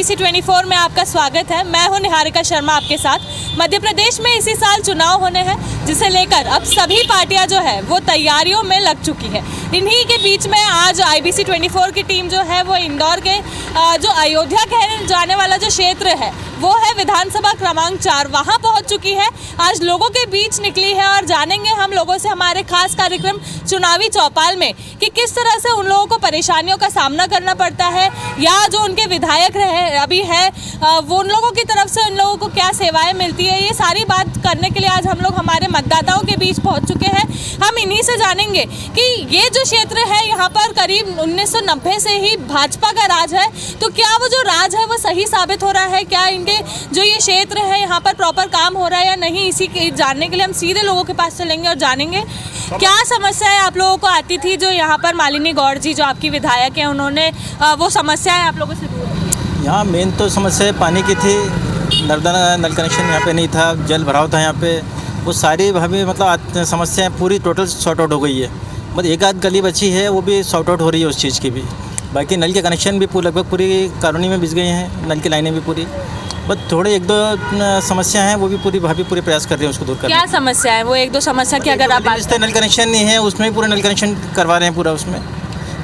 IBC 24 में आपका स्वागत है। मैं हूं निहारिका शर्मा आपके साथ। मध्य प्रदेश में इसी साल चुनाव होने हैं, जिसे लेकर अब सभी पार्टियां जो है वो तैयारियों में लग चुकी है। इन्हीं के बीच में आज IBC 24 की टीम जो है वो इंदौर के जो अयोध्या कहने जाने वाला जो क्षेत्र है वो है विधानसभा क्रमांक 4, वहाँ पहुँच चुकी है। आज लोगों के बीच निकली है और जानेंगे हम लोगों से हमारे खास कार्यक्रम चुनावी चौपाल में कि किस तरह से उन लोगों को परेशानियों का सामना करना पड़ता है, या जो उनके विधायक रहे अभी है वो उन लोगों की तरफ से उन लोगों को क्या सेवाएं मिलती है। ये सारी बात करने के लिए आज हम लोग हमारे मतदाताओं के बीच पहुंच चुके हैं। हम इन्हीं से जानेंगे कि ये जो क्षेत्र है यहाँ पर करीब 1990 से ही भाजपा का राज है, तो क्या वो जो राज है वो सही साबित हो रहा है, क्या इनके जो ये क्षेत्र है यहाँ पर प्रॉपर काम हो रहा है या नहीं। इसी के जानने के लिए हम सीधे लोगों के पास चलेंगे और जानेंगे क्या समस्याएं आप लोगों को आती थी जो यहाँ पर मालिनी गौड़ जी जो आपकी विधायक हैं उन्होंने वो समस्याएं आप लोगों से दूर की। यहाँ मेन तो समस्या पानी की थी। नर्मदा नल कनेक्शन यहाँ पे नहीं था, जल भराव था यहाँ पे। वो सारी हमें मतलब समस्याएं पूरी टोटल सॉर्ट आउट हो गई है। बस एक आध गली बची है, वो भी सॉर्ट आउट हो रही है उस चीज़ की भी। बाकी नल के कनेक्शन भी लगभग पूरी कॉलोनी में बिछ गए हैं, नल की लाइनें भी पूरी। बस थोड़े एक दो समस्या हैं, वो भी पूरी भाभी पूरे प्रयास कर रहे हैं उसको दूर करने। क्या समस्या है वो एक दो समस्या की अगर आप बात नल कनेक्शन नहीं है, उसमें भी पूरा नल कनेक्शन करवा रहे हैं पूरा उसमें।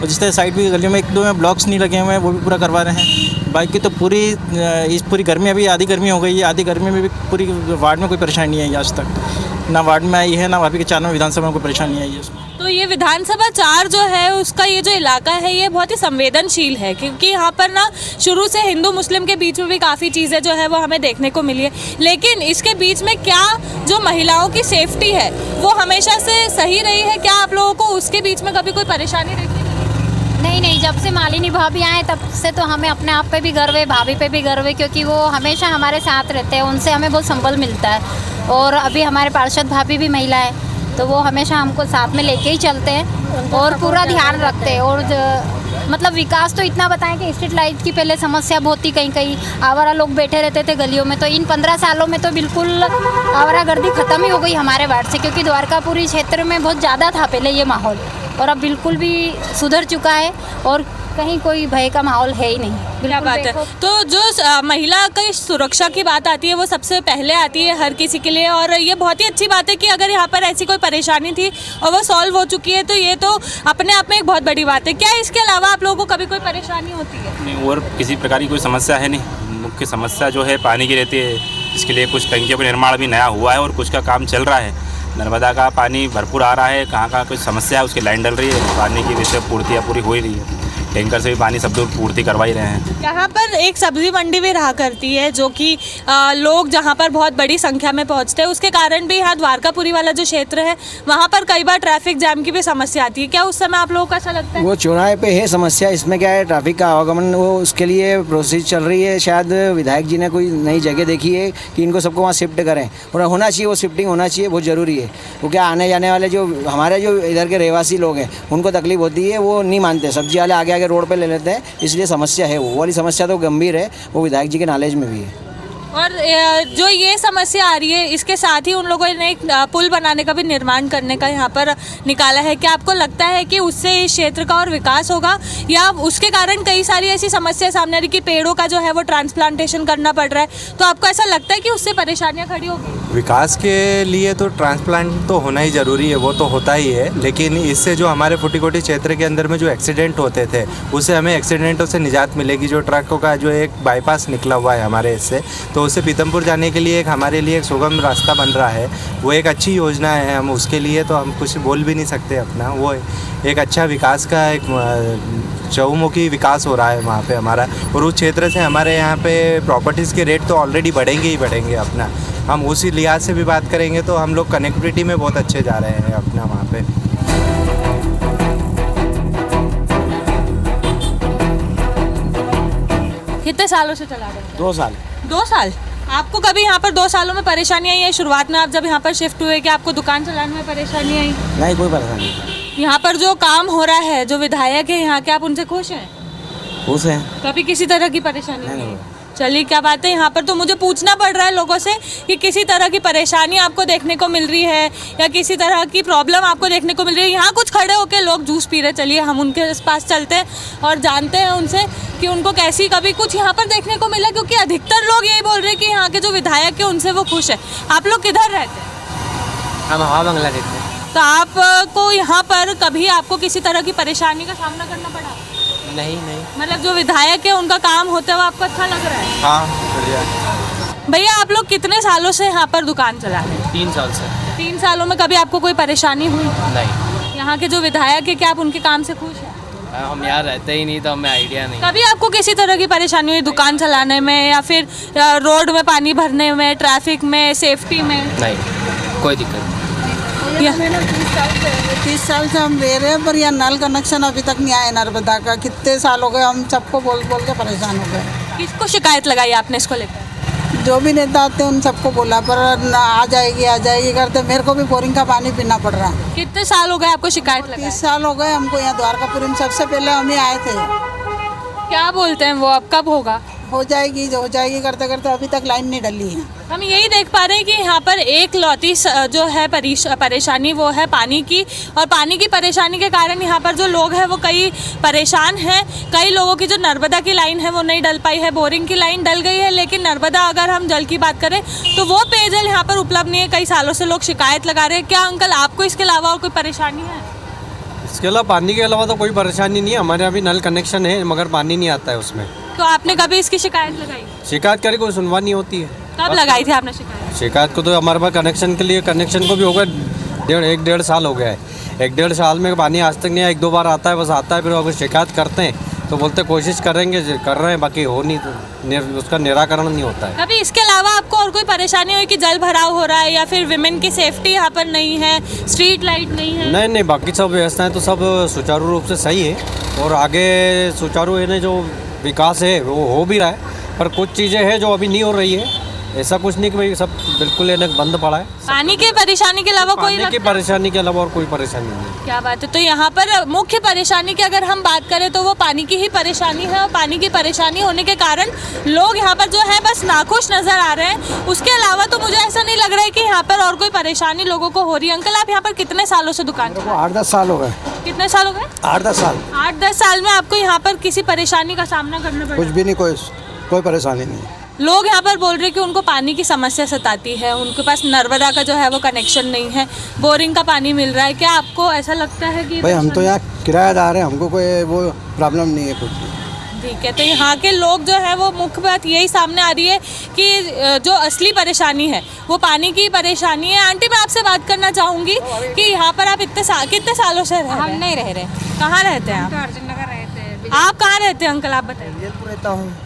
और जिस तरह साइड भी गलियों में एक दो में ब्लॉक्स नहीं लगे हुए हैं, वो भी पूरा करवा रहे हैं। बाकी तो पूरी गर्मी अभी आधी गर्मी हो गई है। आधी गर्मी में भी पूरी वार्ड में कोई परेशानी नहीं आई आज तक, ना वार्ड में आई है ना भाभी के 4 में विधानसभा में कोई परेशानी आई है उसमें। तो ये विधानसभा 4 जो है उसका ये जो इलाका है ये बहुत ही संवेदनशील है, क्योंकि यहाँ पर ना शुरू से हिंदू मुस्लिम के बीच में भी काफ़ी चीज़ें जो है वो हमें देखने को मिली है। लेकिन इसके बीच में क्या जो महिलाओं की सेफ्टी है वो हमेशा से सही रही है? क्या आप लोगों को उसके बीच में कभी कोई परेशानी देखी? नहीं, जब से मालिनी भाभी आए तब से तो हमें अपने आप पे भी गर्व है, भाभी पे भी गर्व है, क्योंकि वो हमेशा हमारे साथ रहते हैं। उनसे हमें बहुत संबल मिलता है। और अभी हमारे पार्षद भाभी भी महिला है, तो वो हमेशा हमको साथ में लेके ही चलते हैं और पूरा ध्यान रखते हैं। और मतलब विकास तो इतना बताएं कि स्ट्रीट लाइट की पहले समस्या बहुत थी, कहीं कहीं आवारा लोग बैठे रहते थे गलियों में। तो इन 15 सालों में तो बिल्कुल आवारागर्दी ख़त्म ही हो गई हमारे वार्ड से, क्योंकि द्वारकापुरी क्षेत्र में बहुत ज़्यादा था पहले ये माहौल, और अब बिल्कुल भी सुधर चुका है और कहीं कोई भय का माहौल है ही नहीं। क्या बात है। तो जो महिला की सुरक्षा की बात आती है वो सबसे पहले आती है हर किसी के लिए, और ये बहुत ही अच्छी बात है कि अगर यहाँ पर ऐसी कोई परेशानी थी और वो सॉल्व हो चुकी है तो ये तो अपने आप में एक बहुत बड़ी बात है। क्या इसके अलावा आप लोगों को कभी कोई परेशानी होती है? नहीं, और किसी प्रकार की कोई समस्या है नहीं। मुख्य समस्या जो है पानी की रहती है, इसके लिए कुछ टंकियों का निर्माण भी नया हुआ है और कुछ का काम चल रहा है। नर्मदा का पानी भरपूर आ रहा है, कहाँ कोई समस्या है उसकी लाइन डल रही है, पानी की विषय पूर्तियाँ पूरी हो ही रही है। टैंकर से भी पानी सब दूर पूर्ति करवा ही रहे हैं। यहाँ पर एक सब्जी मंडी भी रहा करती है जो कि लोग जहाँ पर बहुत बड़ी संख्या में पहुँचते हैं, उसके कारण भी यहाँ द्वारकापुरी वाला जो क्षेत्र है वहाँ पर कई बार ट्रैफिक जैम की भी समस्या आती है। क्या उस समय आप लोगों को ऐसा लगता है? वो चौराहे पे है समस्या। इसमें क्या है, ट्रैफिक का आवागमन वो उसके लिए प्रोसेस चल रही है। शायद विधायक जी ने कोई नई जगह देखी है कि इनको सबको वहाँ शिफ्ट करें, और होना चाहिए, वो शिफ्टिंग होना चाहिए, बहुत ज़रूरी है। वो क्या आने जाने वाले जो हमारे जो इधर के रहवासी लोग हैं उनको तकलीफ होती है, वो नहीं मानते। सब्जी वाले आगे रोड पे ले लेते हैं, इसलिए समस्या है। वो वाली समस्या तो गंभीर है, वो विधायक जी के नॉलेज में भी है। और जो ये समस्या आ रही है इसके साथ ही उन लोगों ने एक पुल बनाने का भी निर्माण करने का यहाँ पर निकाला है। क्या आपको लगता है कि उससे इस क्षेत्र का और विकास होगा, या उसके कारण कई सारी ऐसी समस्या सामने आ रही कि पेड़ों का जो है वो ट्रांसप्लांटेशन करना पड़ रहा है, तो आपको ऐसा लगता है कि उससे परेशानियाँ खड़ी होगी? विकास के लिए तो ट्रांसप्लांट तो होना ही ज़रूरी है, वो तो होता ही है। लेकिन इससे जो हमारे फुटी-कोटी क्षेत्र के अंदर में जो एक्सीडेंट होते थे उससे हमें एक्सीडेंटों से निजात मिलेगी। जो ट्रकों का जो एक बाईपास निकला हुआ है हमारे इससे, तो उससे पीतमपुर जाने के लिए एक हमारे लिए एक सुगम रास्ता बन रहा है। वो एक अच्छी योजना है, हम उसके लिए तो हम कुछ बोल भी नहीं सकते अपना। वो एक अच्छा विकास का एक चहुमुखी विकास हो रहा है वहाँ पे हमारा, और उस क्षेत्र से हमारे यहाँ पे प्रॉपर्टीज़ के रेट तो ऑलरेडी बढ़ेंगे ही बढ़ेंगे अपना। हम उसी लिहाज से भी बात करेंगे तो हम लोग कनेक्टिविटी में बहुत अच्छे जा रहे हैं अपना वहाँ पे। कितने सालों से चला रहे हैं? 2 साल। 2 साल। आपको कभी यहाँ पर 2 सालों में परेशानी आई है? शुरुआत में आप जब यहाँ पर शिफ्ट हुए कि आपको दुकान चलाने में परेशानी आई? नहीं, कोई परेशानी नहीं। यहाँ पर जो काम हो रहा है, जो विधायक है यहाँ के, आप उनसे खुश हैं? खुश हैं। कभी किसी तरह की परेशानी नहीं। चलिए क्या बात है। यहाँ पर तो मुझे पूछना पड़ रहा है लोगों से कि किसी तरह की परेशानी आपको देखने को मिल रही है या किसी तरह की प्रॉब्लम आपको देखने को मिल रही है। यहाँ कुछ खड़े होकर लोग जूस पी रहे, चलिए हम उनके पास चलते हैं और जानते हैं उनसे कि उनको कैसी कभी कुछ यहाँ पर देखने को मिला, क्योंकि अधिकतर लोग यही बोल रहे हैं कि यहाँ के जो विधायक है उनसे वो खुश है। आप लोग किधर रहते हैं? हम हवा बंगला देखते हैं। तो आपको यहाँ पर कभी आपको किसी तरह की परेशानी का सामना करना पड़ा? नहीं मतलब जो विधायक है उनका काम होता है वो आपको अच्छा लग रहा है? हाँ बढ़िया। भैया आप लोग कितने सालों से यहाँ पर दुकान चला रहे हैं? 3 साल से। 3 सालों में कभी आपको कोई परेशानी हुई? नहीं, यहाँ के जो विधायक है क्या आप उनके काम से खुश हैं? हम यहाँ रहते ही नहीं तो हमें आइडिया नहीं। कभी आपको किसी तरह की परेशानी हुई दुकान चलाने में या फिर रोड में पानी भरने में, ट्रैफिक में, सेफ्टी में? नहीं, कोई दिक्कत नहीं। 30 साल से हम ले रहे हैं, पर यह नल कनेक्शन अभी तक नहीं आया नर्मदा का। कितने साल हो गए, हम सबको बोल बोल के परेशान हो गए। किसको शिकायत लगाई आपने इसको लेकर? जो भी नेता आते हैं उन सबको बोला, पर आ जाएगी करते। मेरे को भी बोरिंग का पानी पीना पड़ रहा है। कितने साल हो गए आपको शिकायत लगाई? 30 साल हो गए हमको यहाँ द्वारकापुरी में। सबसे पहले हम ही आए थे। क्या बोलते हैं वो, अब कब होगा? हो जाएगी करते करते अभी तक लाइन नहीं डली है। हम यही देख पा रहे हैं कि यहाँ पर एक लौती जो है परेशानी वो है पानी की, और पानी की परेशानी के कारण यहाँ पर जो लोग हैं वो कई परेशान हैं। कई लोगों की जो नर्मदा की लाइन है वो नहीं डल पाई है, बोरिंग की लाइन डल गई है, लेकिन नर्मदा अगर हम जल की बात करें तो वो पेयजल यहाँ पर उपलब्ध नहीं है। कई सालों से लोग शिकायत लगा रहे हैं। क्या अंकल आपको इसके अलावा और कोई परेशानी है? इसके अलावा पानी के अलावा तो कोई परेशानी नहीं है। हमारे यहाँ भी नल कनेक्शन है मगर पानी नहीं आता है उसमें। तो आपने कभी इसकी शिकायत लगाई? शिकायत करी, कोई सुनवाई नहीं होती है। कब लगाई थी आपने शिकायत? शिकायत को तो हमारे पास कनेक्शन के लिए, कनेक्शन को भी हो गया 1-1.5 साल हो गया है। 1-1.5 साल में पानी आज तक नहीं आया। 1-2 बार आता है, बस आता है। फिर अगर शिकायत करते हैं तो बोलते कोशिश करेंगे, कर रहे हैं, बाकी हो नहीं तो उसका निराकरण नहीं होता है। कभी इसके अलावा आपको और कोई परेशानी हुई कि जल भराव हो रहा है या फिर विमेन की सेफ्टी यहाँ पर नहीं है, स्ट्रीट लाइट नहीं है? नहीं, बाकी सब व्यवस्थाएं तो सब सुचारू रूप से सही है और आगे सुचारू है जो विकास है वो हो भी रहा है। पर कुछ चीज़ें हैं जो अभी नहीं हो रही है। ऐसा कुछ नहीं कि भाई सब बिल्कुल बंद पड़ा है। पानी की परेशानी के अलावा कोई पानी की परेशानी के अलावा और कोई परेशानी नहीं। क्या बात है। तो यहाँ पर मुख्य परेशानी की अगर हम बात करें तो वो पानी की ही परेशानी है, और पानी की परेशानी होने के कारण लोग यहाँ पर जो है बस नाखुश नजर आ रहे हैं। उसके अलावा तो मुझे ऐसा नहीं लग रहा है कि यहाँ पर और कोई परेशानी लोगों को हो रही है। अंकल आप यहाँ पर कितने सालों से दुकान? 8-10 साल हो गए। कितने साल हो गए? 8-10 साल। 8-10 साल में आपको यहाँ पर किसी परेशानी का सामना करना पड़ा? कुछ भी नहीं, कोई परेशानी नहीं। लोग यहाँ पर बोल रहे हैं कि उनको पानी की समस्या सताती है, उनके पास नर्मदा का जो है वो कनेक्शन नहीं है, बोरिंग का पानी मिल रहा है। क्या आपको ऐसा लगता है कि भाई हम तो यहाँ किराएदार हैं, हमको कोई वो प्रॉब्लम नहीं है कुछ भी। ठीक है। तो यहाँ के लोग जो है वो मुख्य बात यही सामने आ रही है कि जो असली परेशानी है वो पानी की परेशानी है। आंटी मैं आपसे बात करना चाहूँगी कि यहाँ पर आप कितने सालों से रह रहे हैं? हम नहीं रह रहे। कहाँ रहते हैं आप? अर्जुन नगर रहते हैं। आप कहाँ रहते हैं अंकल, आप बताइए। रहता हूँ।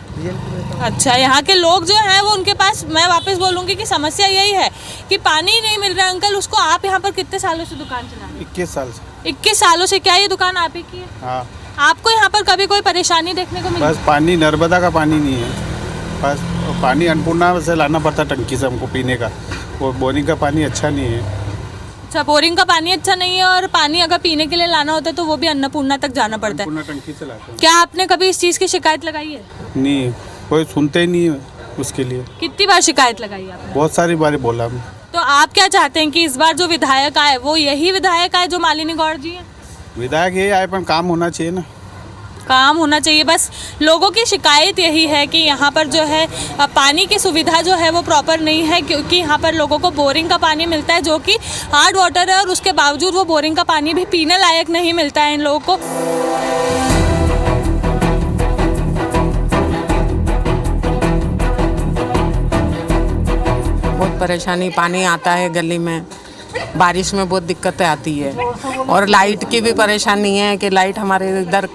अच्छा, यहाँ के लोग जो हैं वो उनके पास, मैं वापस बोलूँगी कि समस्या यही है कि पानी नहीं मिल रहा है। अंकल उसको आप यहाँ पर कितने सालों से दुकान चला रहे हैं? 21 साल से। 21 सालों से। क्या ये दुकान आप ही की है? हाँ। आपको यहाँ पर कभी कोई परेशानी देखने को मिली? बस पानी नर्मदा का पानी नहीं है, बस पानी अन्नपूर्णा से लाना पड़ता टंकी से हमको पीने का। वो बोरिंग का पानी अच्छा नहीं है। अच्छा, बोरिंग का पानी अच्छा नहीं है, और पानी अगर पीने के लिए लाना होता है तो वो भी अन्नपूर्णा तक जाना पड़ता है। अन्नपूर्णा टंकी से लाते हैं। क्या आपने कभी इस चीज़ की शिकायत लगाई है? नहीं, कोई सुनते ही नहीं है उसके लिए। कितनी बार शिकायत लगाई आपने? बहुत सारी बार बोला हमने। तो आप क्या चाहते हैं कि इस बार जो विधायक आए वो यही विधायक आए जो मालिनी गौड़ जी है? विधायक ये आए पर काम होना चाहिए ना। काम होना चाहिए। बस लोगों की शिकायत यही है कि यहाँ पर जो है पानी की सुविधा जो है वो प्रॉपर नहीं है, क्योंकि यहाँ पर लोगों को बोरिंग का पानी मिलता है जो कि हार्ड वाटर है, और उसके बावजूद वो बोरिंग का पानी भी पीने लायक नहीं मिलता है इन लोगों को। बहुत परेशानी, पानी आता है गली में, बारिश में बहुत दिक्कतें आती है, और लाइट की भी परेशानी है कि लाइट हमारे इधर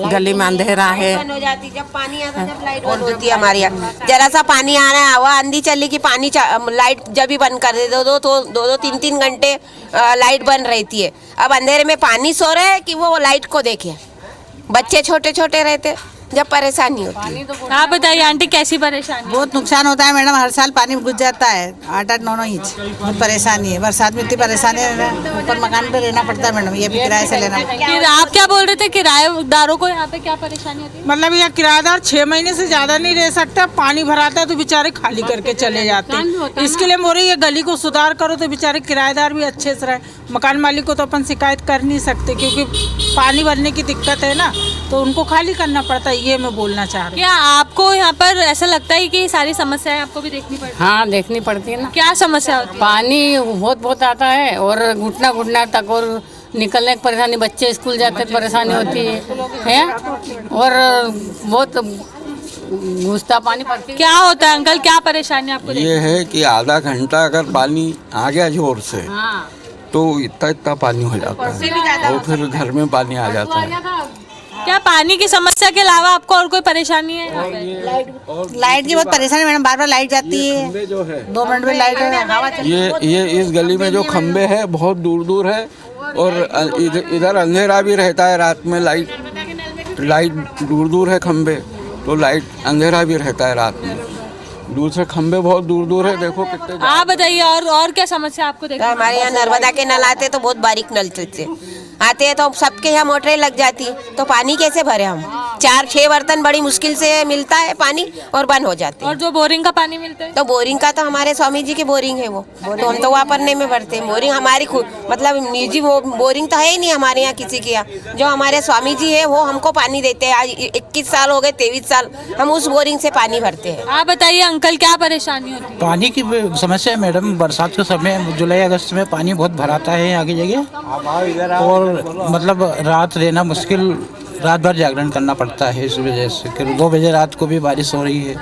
गली में अंधेरा है। बंद हो जाती जब पानी आता, जब लाइट बंद होती है हमारे यहाँ। जरा सा पानी आ रहा है, हवा आंधी चली कि पानी लाइट जब भी बंद कर दे दो 2-3 घंटे लाइट बंद रहती है। अब अंधेरे में पानी सो रहे हैं कि वो लाइट को देखे। बच्चे छोटे छोटे रहते, जब परेशानी होती है। आप बताइए आंटी कैसी परेशानी? बहुत नुकसान होता है मैडम, हर साल पानी घुस जाता है 8-8-9-9 इंच। बहुत परेशानी है, बरसात में इतनी परेशानी है, ऊपर मकान पे रहना पड़ता है मैडम, ये भी किराए से लेना पड़ता है। आप क्या बोल रहे थे, किराएदारों को यहाँ पे क्या परेशानी होती है? मतलब यहाँ किराएदार 6 महीने से ज्यादा नहीं रह सकता, पानी भराता है तो बेचारे खाली करके चले जाते हैं। इसके लिए बोल रही है गली को सुधार करो तो बेचारे किराएदार भी अच्छे से रहे। मकान मालिक को तो अपन शिकायत कर नहीं सकते क्योंकि पानी भरने की दिक्कत है ना, तो उनको खाली करना पड़ता है, ये मैं बोलना चाह रही हूँ। क्या आपको यहाँ पर ऐसा लगता है कि ये सारी समस्याएं आपको भी देखनी पड़ती है? हाँ, देखनी पड़ती है ना। क्या समस्या होती है? पानी बहुत आता है और घुटना तक, और निकलने की परेशानी, बच्चे स्कूल जाते तो परेशानी होती है और बहुत घुसता पानी पड़ती है। क्या होता है अंकल, क्या परेशानी आपको? ये है कि आधा घंटा अगर पानी आ गया जोर से तो इतना पानी हो जाता है और फिर घर में पानी आ जाता है। क्या पानी की समस्या के अलावा आपको और कोई परेशानी है? लाइट की बहुत परेशानी मैडम, बार बार लाइट जाती है, 2 मिनट में लाइट है। ये इस गली में जो खम्बे है बहुत दूर दूर है और इधर अंधेरा भी रहता है रात में। लाइट दूर दूर है खम्बे, तो लाइट अंधेरा भी रहता है रात में। दूसरे खम्बे बहुत दूर दूर है, देखो कितने। आप बताइए और क्या समस्या आपको देखते? हमारे यहाँ नर्मदा के नल आते तो बहुत बारीक नल से आते हैं, तो सबके यहाँ मोटरें लग जाती, तो पानी कैसे भरे हम? 4-6 बर्तन बड़ी मुश्किल से मिलता है पानी और बंद हो जाते हैं। और जो बोरिंग का पानी मिलता है? तो बोरिंग का तो हमारे स्वामी जी की बोरिंग है वो, तो हम तो वापरने में भरते हैं। बोरिंग हमारी खुद मतलब निजी बोरिंग तो है ही नहीं हमारे यहाँ किसी के यहाँ। जो हमारे स्वामी जी है वो हमको पानी देते हैं। आज 21 साल हो गए, 23 साल हम उस बोरिंग से पानी भरते हैं। आप बताइए अंकल क्या परेशानी होती है? पानी की समस्या है मैडम, बरसात के समय जुलाई अगस्त में पानी बहुत भराता है आगे जगह, और मतलब रात रहना मुश्किल, रात भर जागरण करना पड़ता है इस वजह से कि 2 बजे रात को भी बारिश हो रही है,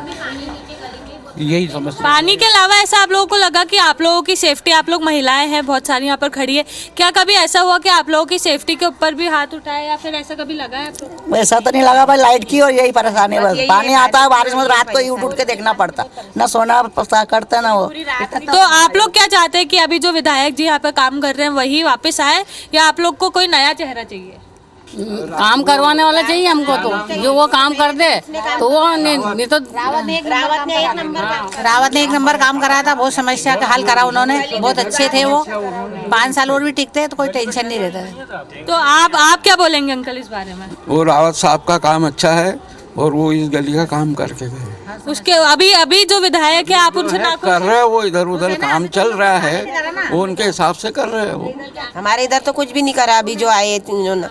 यही समस्या। पानी के अलावा ऐसा आप लोगों को लगा कि आप लोगों की सेफ्टी, आप लोग महिलाएं हैं बहुत सारी यहाँ पर खड़ी है, क्या कभी ऐसा हुआ कि आप लोगों की सेफ्टी के ऊपर भी हाथ उठाए या फिर ऐसा कभी लगा है आपको? ऐसा तो नहीं लगा भाई, लाइट की और यही परेशानी है बस। पानी आता है बारिश में, रात को ही उठ के देखना पड़ता, ना सोना करता ना वो। तो आप लोग क्या चाहते हैं कि अभी जो विधायक जी यहाँ पर काम कर रहे हैं वही वापस आए, या आप लोग को कोई नया चेहरा चाहिए? काम करवाने वाला चाहिए हमको, तो जो वो काम कर दे तो वो नहीं तो। रावत ने 1 नंबर काम कराया था, बहुत समस्या का हल करा उन्होंने, बहुत अच्छे थे वो। 5 साल और भी टिकते तो कोई टेंशन नहीं रहता है। तो आप क्या बोलेंगे अंकल इस बारे में? वो रावत साहब का काम अच्छा है और वो इस गली का काम करके गए। उसके अभी जो विधायक है आप उनसे ना कर रहे हैं, वो इधर उधर काम चल रहा है, वो उनके हिसाब से कर रहे हैं वो। हमारे इधर तो कुछ भी नहीं करा अभी जो आए इन्होंने,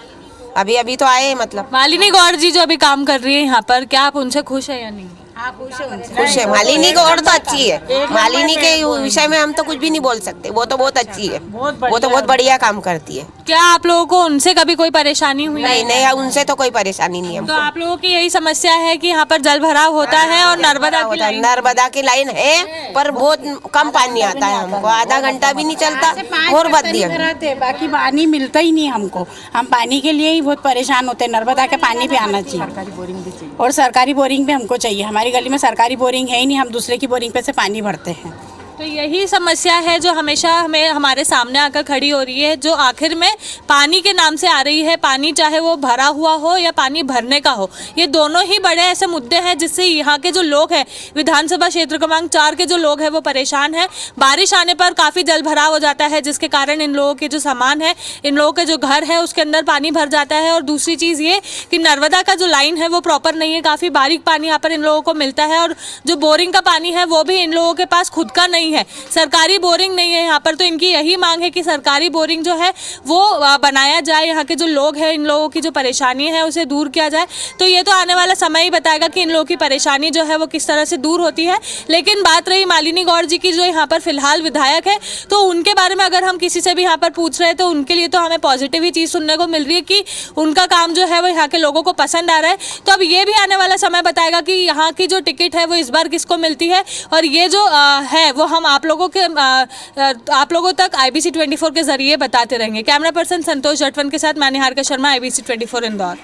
अभी तो आए मतलब। मालिनी गौड़ जी जो अभी काम कर रही है यहाँ पर, क्या आप उनसे खुश है या नहीं? खुश है। मालिनी गौड़ तो अच्छी है, मालिनी के विषय में हम तो कुछ भी नहीं बोल सकते, वो तो बहुत अच्छी है, वो तो बहुत बढ़िया काम करती है। क्या आप लोगों को उनसे कभी कोई परेशानी हुई? नहीं, उनसे तो कोई परेशानी नहीं है। तो आप लोगों की यही समस्या है कि यहाँ पर जल भराव होता है और नर्मदा की लाइन है पर बहुत कम पानी आता है, हमको आधा घंटा भी नहीं चलता और बद दिया, बाकी पानी मिलता ही नहीं हमको। हम पानी के लिए ही बहुत परेशान होते हैं, नर्मदा के पानी भी आना चाहिए और सरकारी बोरिंग भी हमको चाहिए। हमारी गली में सरकारी बोरिंग है ही नहीं, हम दूसरे की बोरिंग पे से पानी भरते हैं। तो यही समस्या है जो हमेशा हमें हमारे सामने आकर खड़ी हो रही है, जो आखिर में पानी के नाम से आ रही है। पानी चाहे वो भरा हुआ हो या पानी भरने का हो, ये दोनों ही बड़े ऐसे मुद्दे हैं जिससे यहाँ के जो लोग हैं, विधानसभा क्षेत्र क्रमांक 4 के जो लोग हैं वो परेशान हैं। बारिश आने पर काफ़ी जल भराव हो जाता है, जिसके कारण इन लोगों के जो सामान है, इन लोगों के जो घर है उसके अंदर पानी भर जाता है। और दूसरी चीज़ ये कि नर्मदा का जो लाइन है वो प्रॉपर नहीं है, काफ़ी बारीक पानी यहाँ पर इन लोगों को मिलता है। और जो बोरिंग का पानी है वो भी इन लोगों के पास खुद का नहीं है, सरकारी बोरिंग नहीं है यहाँ पर। तो इनकी यही मांग है कि सरकारी बोरिंग जो है वो बनाया जाए, यहाँ के जो लोग हैं इन लोगों की जो परेशानी है उसे दूर किया जाए। तो ये तो आने वाला समय ही बताएगा कि इन लोगों की परेशानी जो है वो किस तरह से दूर होती है। लेकिन बात रही मालिनी गौड़ जी की, जो यहाँ पर फिलहाल विधायक है, तो उनके बारे में अगर हम किसी से भी यहाँ पर पूछ रहे हैं तो उनके लिए तो हमें पॉजिटिव ही चीज़ सुनने को मिल रही है कि उनका काम जो है वो यहाँ के लोगों को पसंद आ रहा है। तो अब ये भी आने वाला समय बताएगा कि यहाँ की जो टिकट है वो इस बार किसको मिलती है। और ये जो है वो हम आप लोगों तक IBC 24 के जरिए बताते रहेंगे। कैमरा पर्सन संतोष जटवन के साथ मैं निहारिका शर्मा, IBC 24 इंदौर।